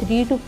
3 to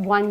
1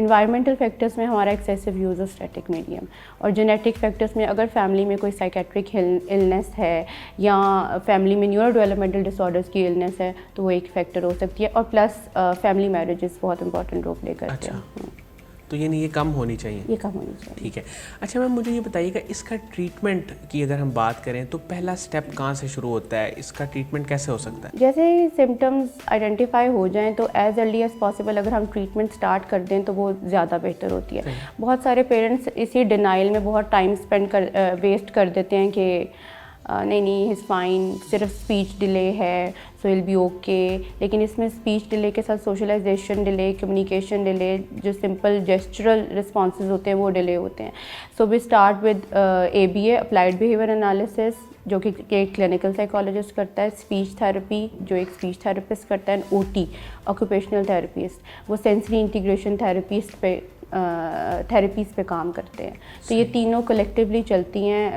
environmental factors میں ہمارا excessive use of static medium, اور جینیٹک فیکٹرز میں اگر فیملی میں کوئی سائکیٹرک النس ہے یا فیملی میں نیورو ڈیولپمنٹل ڈس آرڈرز کی النس ہے تو وہ ایک فیکٹر ہو سکتی ہے, اور پلس فیملی میرجز بہت امپورٹنٹ رول پلے کرتے ہیں. تو یعنی یہ کم ہونی چاہیے. یہ کم ہونی چاہیے. ٹھیک ہے. اچھا میم مجھے یہ بتائیے گا اس کا ٹریٹمنٹ کی اگر ہم بات کریں تو پہلا سٹیپ کہاں سے شروع ہوتا ہے, اس کا ٹریٹمنٹ کیسے ہو سکتا ہے؟ جیسے ہی سمٹمز آئیڈینٹیفائی ہو جائیں تو ایز ارلی ایز پاسبل اگر ہم ٹریٹمنٹ اسٹارٹ کر دیں تو وہ زیادہ بہتر ہوتی ہے. بہت سارے پیرنٹس اسی ڈینائل میں بہت ٹائم ویسٹ کر دیتے ہیں کہ نہیں ہز فائن, صرف اسپیچ ڈیلے ہے سو ول بی اوکے, لیکن اس میں اسپیچ ڈیلے کے ساتھ سوشلائزیشن ڈیلے, کمیونیکیشن ڈیلے, جو سمپل جیسچرل رسپانسز ہوتے ہیں وہ ڈیلے ہوتے ہیں. So we start with ABA applied behaviour analysis جو کہ ایک کلینکل سائیکالوجسٹ کرتا ہے, اسپیچ تھراپی جو ایک اسپیچ تھراپسٹ کرتا ہے, OT آکوپیشنل تھراپسٹ وہ سینسری انٹیگریشن تھراپیز پہ کام کرتے ہیں. تو یہ تینوں کلیکٹیولی چلتی ہیں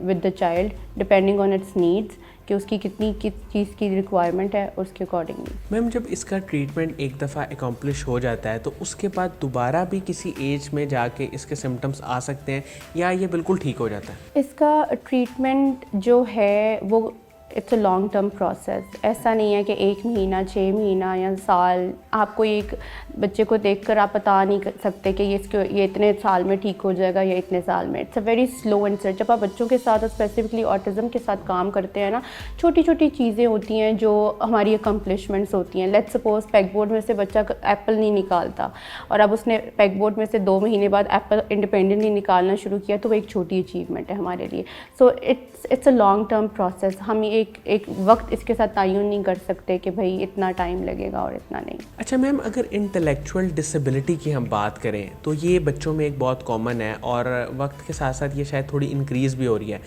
with the child depending on its needs کہ اس کی کتنی کس چیز کی ریکوائرمنٹ ہے اور اس کے اکارڈنگلی. میم جب اس کا ٹریٹمنٹ ایک دفعہ اکمپلش ہو جاتا ہے تو اس کے بعد دوبارہ بھی کسی ایج میں جا کے اس کے سمٹمس آ سکتے ہیں یا یہ بالکل ٹھیک ہو جاتا ہے؟ اس کا ٹریٹمنٹ جو ہے وہ it's a long term process. ایسا نہیں ہے کہ 1 مہینہ 6 مہینہ یا سال. آپ کو ایک بچے کو دیکھ کر آپ بتا نہیں سکتے کہ یہ اتنے سال میں ٹھیک ہو جائے گا یا اتنے سال میں. It's a very slow and sir. جب آپ بچوں کے ساتھ اسپیسیفکلی آٹزم کے ساتھ کام کرتے ہیں نا, چھوٹی چھوٹی چیزیں ہوتی ہیں جو ہماری اکمپلشمنٹس ہوتی ہیں. لیٹس سپوز پیگ بورڈ میں سے بچہ ایپل نہیں نکالتا اور اب اس نے پیگ بورڈ میں سے 2 مہینے بعد ایپل انڈیپینڈنٹلی نکالنا شروع کیا تو وہ ایک چھوٹی اچیومنٹ ہے ہمارے لیے. So it's a long term process. ہم ایک وقت اس کے ساتھ تعین نہیں کر سکتے کہ بھائی اتنا ٹائم لگے گا اور اتنا نہیں. اچھا میم اگر انٹلیکچوئل ڈسیبلٹی کی ہم بات کریں تو یہ بچوں میں ایک بہت کامن ہے اور وقت کے ساتھ ساتھ یہ شاید تھوڑی انکریز بھی ہو رہی ہے,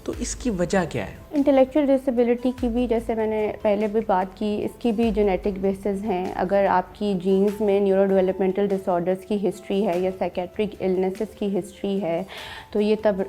تو اس کی وجہ کیا ہے؟ انٹلیکچوئل ڈسیبلٹی کی بھی جیسے میں نے پہلے بھی بات کی, اس کی بھی جینیٹک بیسز ہیں. اگر آپ کی جینز میں نیورو ڈیولپمنٹل ڈس آرڈرس کی ہسٹری ہے یا سائکیٹرک النیسز کی ہسٹری ہے تو یہ تب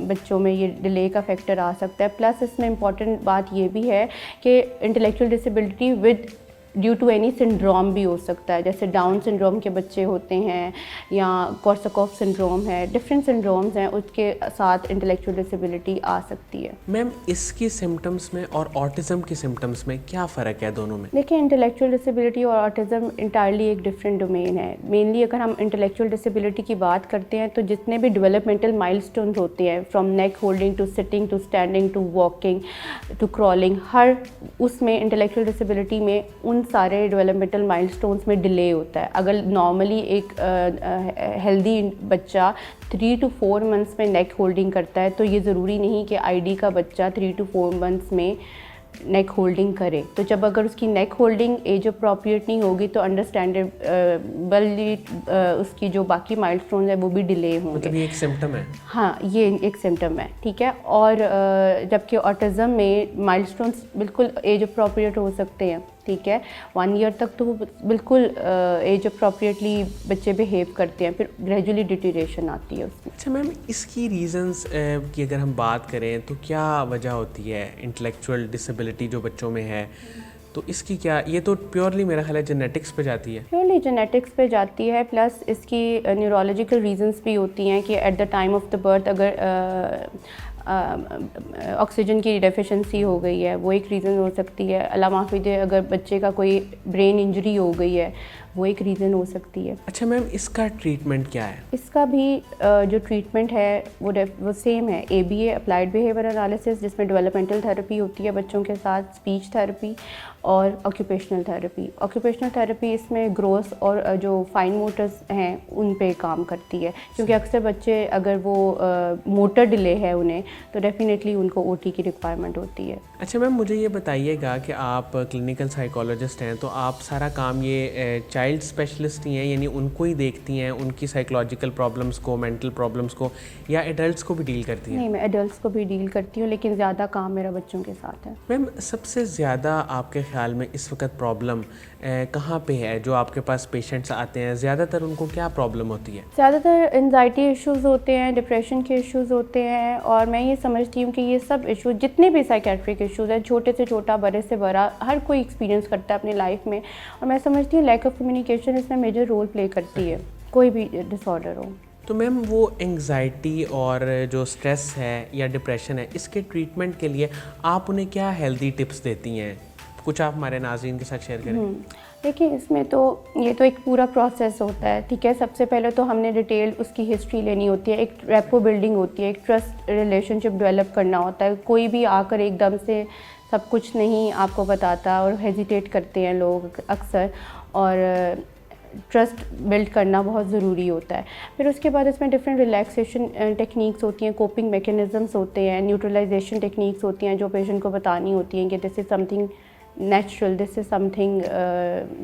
بچوں میں یہ ڈیلے کا فیکٹر آ سکتا ہے. پلس اس میں امپورٹنٹ بات یہ بھی ہے کہ intellectual disability with due to any syndrome بھی ہو سکتا ہے. جیسے ڈاؤن سنڈروم کے بچے ہوتے ہیں یا کورساکوف سنڈروم ہے, ڈفرینٹ سنڈرومز ہیں, اس کے ساتھ انٹلیکچوئل ڈسیبلٹی آ سکتی ہے. میم اس کی سمٹمس میں اور آٹزم کی سمٹمس میں کیا فرق ہے دونوں میں؟ دیکھیں انٹلیکچوئل ڈسیبلٹی اور آٹزم انٹائرلی ایک ڈفرینٹ ڈومین ہے. مینلی اگر ہم انٹلیکچوئل ڈسیبلٹی کی بات کرتے ہیں تو جتنے بھی ڈیولپمنٹل مائل اسٹونز ہوتے ہیں from neck holding to sitting to standing to walking to crawling, ہر اس میں انٹلیکچوئل ڈسیبلٹی میں ان سارے ڈیولپمنٹل مائل اسٹونس میں ڈیلے ہوتا ہے. اگر نارملی ایک ہیلدی بچہ 3 to 4 months میں نیک ہولڈنگ کرتا ہے تو یہ ضروری نہیں کہ ID کا بچہ 3 to 4 months میں نیک ہولڈنگ کرے. تو جب اگر اس کی نیک ہولڈنگ ایج اپروپریٹ نہیں ہوگی تو انڈرسٹینڈیبلی اس کی جو باقی مائل اسٹونز ہیں وہ بھی ڈیلے ہوں گے. مطلب یہ ایک سمٹم ہے؟ ہاں یہ ایک سمٹم ہے. ٹھیک ہے. اور جبکہ آٹزم میں مائل اسٹونز بالکل ایج اپروپریٹ ہو سکتے ہیں. ٹھیک ہے. 1 year تک تو وہ بالکل ایج اپروپریٹلی بچے بہیو کرتے ہیں, پھر گریجولی ڈیٹیریشن آتی ہے اس میں. اچھا میم اس کی ریزنس کی اگر ہم بات کریں تو کیا وجہ ہوتی ہے انٹلیکچوئل ڈسیبلٹی جو بچوں میں ہے, تو اس کی کیا, یہ تو پیورلی میرا خیال ہے جینیٹکس پہ جاتی ہے؟ پیورلی جینیٹکس پہ جاتی ہے. پلس اس کی نیورولوجیکل ریزنس بھی ہوتی ہیں کہ at the time of the birth اگر آکسیجن کی ڈیفیشنسی ہو گئی ہے وہ ایک ریزن ہو سکتی ہے. اللہ معافی دے اگر بچے کا کوئی برین انجری ہو گئی ہے وہ ایک ریزن ہو سکتی ہے. اچھا میم اس کا ٹریٹمنٹ کیا ہے؟ اس کا بھی جو ٹریٹمنٹ ہے وہ سیم ہے. ABA اپلائڈ بیہیویئر انالیسس جس میں ڈیولپمنٹل تھراپی ہوتی ہے بچوں کے ساتھ, اسپیچ تھراپی اور آکوپیشنل تھراپی. آکوپیشنل تھراپی اس میں گروس اور جو فائن موٹرز ہیں ان پہ کام کرتی ہے, کیونکہ اکثر بچے اگر وہ موٹر ڈیلے ہے انہیں تو ڈیفینیٹلی ان کو OT کی ریکوائرمنٹ ہوتی ہے. اچھا میم مجھے یہ بتائیے گا کہ آپ کلینکل سائیکالوجسٹ ہیں تو آپ سارا کام یہ چائلڈ اسپیشلسٹ ہی ہیں, یعنی ان کو ہی دیکھتی ہیں ان کی سائیکولوجیکل پرابلمس کو, مینٹل پرابلمس کو, یا ایڈلٹس کو بھی ڈیل کرتی ہیں؟ نہیں میں ایڈلٹس کو بھی ڈیل کرتی ہوں لیکن زیادہ کام میرا بچوں کے ساتھ ہے. میم سب سے زیادہ آپ کے خیال میں اس وقت پرابلم کہاں پہ ہے جو آپ کے پاس پیشنٹس آتے ہیں؟ زیادہ تر ان کو کیا پرابلم ہوتی ہے؟ زیادہ تر انزائٹی ایشوز ہوتے ہیں, ڈپریشن کے ایشوز ہوتے ہیں, اور میں یہ سمجھتی ہوں کہ یہ سب ایشوز جتنے بھی سائیکیٹرک ایشوز ہیں چھوٹے سے چھوٹا بڑے سے بڑا ہر کوئی ایکسپیرینس کرتا ہے اپنی لائف میں, اور میں سمجھتی ہوں لیک آف کمیونیکیشن اس میں میجر رول پلے کرتی ہے کوئی بھی ڈس آرڈر ہو. تو میم وہ انگزائٹی اور جو اسٹریس ہے یا ڈپریشن ہے اس کے ٹریٹمنٹ کے لیے آپ انہیں کیا ہیلدی ٹپس دیتی ہیں؟ کچھ آپ ہمارے ناظرین کے ساتھ شیئر کریں. دیکھیں اس میں تو یہ تو ایک پورا پروسیس ہوتا ہے, ٹھیک ہے. سب سے پہلے تو ہم نے ڈیٹیل اس کی ہسٹری لینی ہوتی ہے, ایک ریپو بلڈنگ ہوتی ہے, ایک ٹرسٹ ریلیشن شپ ڈیولپ کرنا ہوتا ہے. کوئی بھی آ کر ایک دم سے سب کچھ نہیں آپ کو بتاتا اور ہیزیٹیٹ کرتے ہیں لوگ اکثر, اور ٹرسٹ بلڈ کرنا بہت ضروری ہوتا ہے. پھر اس کے بعد اس میں ڈفرینٹ ریلیکسیشن ٹیکنیکس ہوتی ہیں, کوپنگ میکینزمس ہوتے ہیں, نیوٹرلائزیشن ٹیکنیکس ہوتی ہیں جو پیشنٹ کو بتانی ہوتی ہیں کہ this is something natural, this is something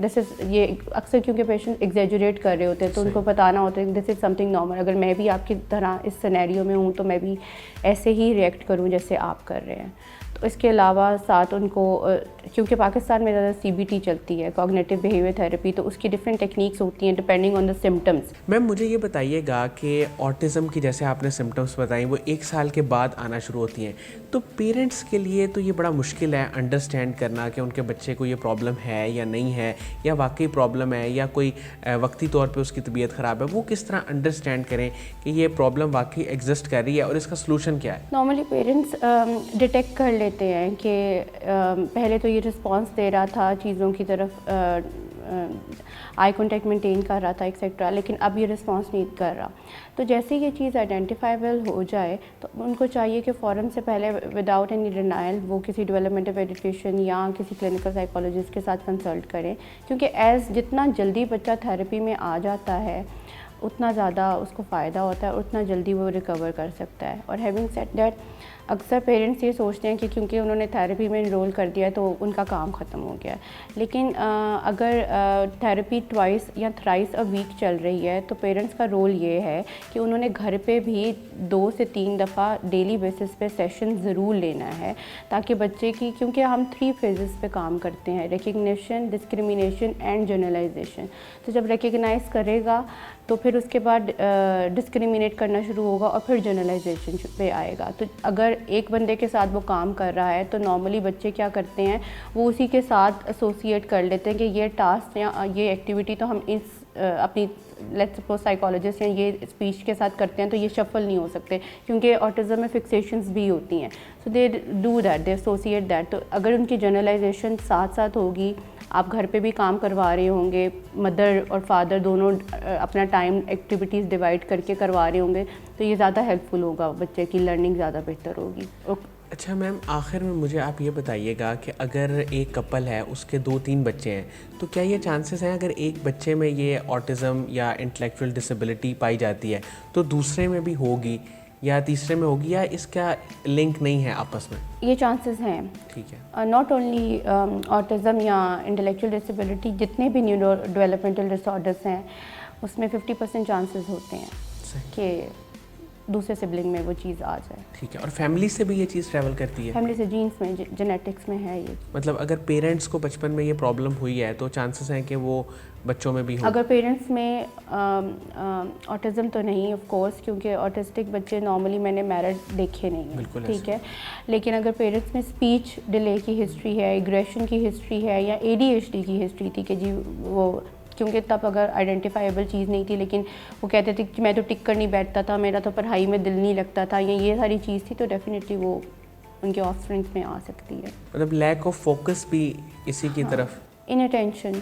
this is, یہ اکثر کیونکہ پیشنٹ ایگزیجوریٹ کر رہے ہوتے ہیں تو ان کو بتانا ہوتا ہے کہ this is some thing normal. اگر میں بھی آپ کی طرح اس سینیریو میں ہوں تو میں بھی ایسے ہی ریئیکٹ کروں جیسے آپ کر رہے ہیں. تو اس کے علاوہ ساتھ ان کو, کیونکہ پاکستان میں زیادہ سی بی ٹی چلتی ہے, کوگنیٹو بیہیویئر تھراپی, تو اس کی ڈفرینٹ ٹیکنیکس ہوتی ہیں ڈپینڈنگ آن دا سمٹمس. میم مجھے یہ بتائیے گا کہ آٹزم کی جیسے آپ نے سمٹمس بتائیں وہ 1 سال کے بعد آنا شروع ہوتی ہیں, تو پیرنٹس کے لیے تو یہ بڑا مشکل ہے انڈرسٹینڈ کرنا کہ ان کے بچے کو یہ پرابلم ہے یا نہیں ہے, یا واقعی پرابلم ہے یا کوئی وقتی طور پہ اس کی طبیعت خراب ہے. وہ کس طرح انڈرسٹینڈ کریں کہ یہ پرابلم واقعی ایگزسٹ کر رہی ہے اور اس کا سلوشن کیا ہے؟ نارملی پیرنٹس ڈیٹیکٹ کر لیتے ہیں کہ پہلے تو یہ رسپانس دے رہا تھا چیزوں کی طرف, آئی کانٹیکٹ مینٹین کر رہا تھا ایکسیٹرا, لیکن اب یہ رسپانس نہیں کر رہا. تو جیسے یہ چیز آئیڈینٹیفائیبل ہو جائے تو ان کو چاہیے کہ فوراً سے پہلے وداؤٹ اینی ڈینائل وہ کسی ڈیولپمنٹل پیڈیٹریشین یا کسی کلینکل سائیکالوجسٹ کے ساتھ کنسلٹ کریں, کیونکہ جتنا جلدی بچہ تھراپی میں آ جاتا ہے اتنا زیادہ اس کو فائدہ ہوتا ہے, اتنا جلدی وہ ریکور کر سکتا ہے. اور ہیونگ سیڈ دیٹ, اکثر پیرنٹس یہ سوچتے ہیں کہ کیونکہ انہوں نے تھراپی میں انرول کر دیا تو ان کا کام ختم ہو گیا ہے, لیکن اگر تھراپی 2 یا 3 ویک چل رہی ہے تو پیرنٹس کا رول یہ ہے کہ انہوں نے گھر پہ بھی 2 سے 3 دفعہ ڈیلی بیسس پہ سیشن ضرور لینا ہے, تاکہ بچے کی, کیونکہ ہم 3 فیزز پہ کام کرتے ہیں, ریکگنیشن, ڈسکریمنیشن اینڈ جنرلائزیشن. تو جب ریکگنائز کرے گا تو پھر اس کے بعد ڈسکریمنیٹ کرنا شروع ہوگا اور پھر جنرلائزیشن پہ آئے گا. تو اگر ایک بندے کے ساتھ وہ کام کر رہا ہے تو نارملی بچے کیا کرتے ہیں, وہ اسی کے ساتھ ایسوسیٹ کر لیتے ہیں کہ یہ ٹاسک یا یہ ایکٹیویٹی تو ہم اس اپنی لیٹس سپوز سائیکالوجسٹ یا یہ اسپیچ کے ساتھ کرتے ہیں تو یہ شفل نہیں ہو سکتے, کیونکہ آٹزم میں فکسیشنز بھی ہوتی ہیں. So they do that, they associate that. تو اگر ان کی جنرلائزیشن ساتھ ساتھ ہوگی, آپ گھر پہ بھی کام کروا رہے ہوں گے, مدر اور فادر دونوں اپنا ٹائم ایکٹیویٹیز ڈیوائڈ کر کے کروا رہے ہوں گے, تو یہ زیادہ ہیلپ فل ہوگا, بچے کی لرننگ زیادہ بہتر ہوگی. اچھا میم, آخر میں مجھے آپ یہ بتائیے گا کہ اگر ایک کپل ہے, اس کے 2-3 بچے ہیں, تو کیا یہ چانسز ہیں اگر ایک بچے میں یہ آٹزم یا انٹلیکچوئل ڈسیبلٹی پائی جاتی ہے تو دوسرے میں بھی ہوگی یا تیسرے میں ہوگی, یا اس کا لنک نہیں ہے آپس میں؟ یہ چانسز ہیں. ٹھیک ہے. ناٹ اونلی آٹزم یا انٹلیکچوئل ڈسیبلٹی, جتنے بھی نیورو ڈیولپمنٹل ڈس آرڈرس ہیں اس میں 50% چانسز ہوتے ہیں کہ دوسرے سبلنگ میں وہ چیز آ جائے. ٹھیک ہے. اور فیملی سے بھی یہ چیز ٹریول کرتی ہے؟ فیملی سے, جینس میں, جینیٹکس میں ہے یہ. مطلب اگر پیرنٹس کو بچپن میں یہ پرابلم ہوئی ہے تو چانسز ہیں کہ وہ بچوں میں بھی ہو؟ اگر پیرنٹس میں آٹزم تو نہیں آف کورس, کیونکہ آٹسٹک بچے نارملی میں نے میرڈ دیکھے نہیں ہیں. بالکل. ٹھیک ہے. لیکن اگر پیرنٹس میں اسپیچ ڈیلے کی ہسٹری ہے, ایگریشن کی ہسٹری ہے, یا ADHD کی ہسٹری تھی کہ جی وہ, کیونکہ تب اگر آئیڈینٹیفائیبل چیز نہیں تھی, لیکن وہ کہتے تھے کہ میں تو ٹک کر نہیں بیٹھتا تھا, میرا تو پڑھائی میں دل نہیں لگتا تھا, یا یہ ساری چیز تھی, تو ڈیفینیٹلی وہ ان کے آف اسپرنگس میں آ سکتی ہے. مطلب لیک آف فوکس بھی اسی کی طرف, ان اٹینشن,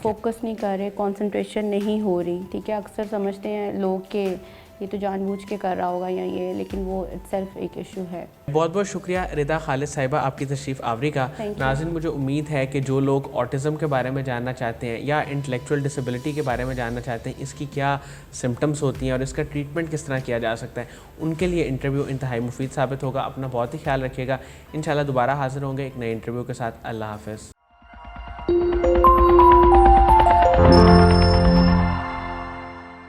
فوکس نہیں کر رہے, کانسنٹریشن نہیں ہو رہی. ٹھیک ہے. اکثر سمجھتے ہیں لوگ کہ یہ تو جان بوجھ کے کر رہا ہوگا یا یہ, لیکن وہ اٹ سیلف ایک ایشو ہے. بہت بہت شکریہ ردا خالد صاحبہ آپ کی تشریف آوری کا. ناظرین, مجھے امید ہے کہ جو لوگ آٹزم کے بارے میں جاننا چاہتے ہیں یا انٹلیکچوئل ڈسیبلٹی کے بارے میں جاننا چاہتے ہیں, اس کی کیا سمٹمس ہوتی ہیں اور اس کا ٹریٹمنٹ کس طرح کیا جا سکتا ہے, ان کے لیے انٹرویو انتہائی مفید ثابت ہوگا. اپنا بہت ہی خیال رکھیے گا. انشاءاللہ دوبارہ حاضر ہوں گے ایک نئے انٹرویو کے ساتھ. اللہ حافظ.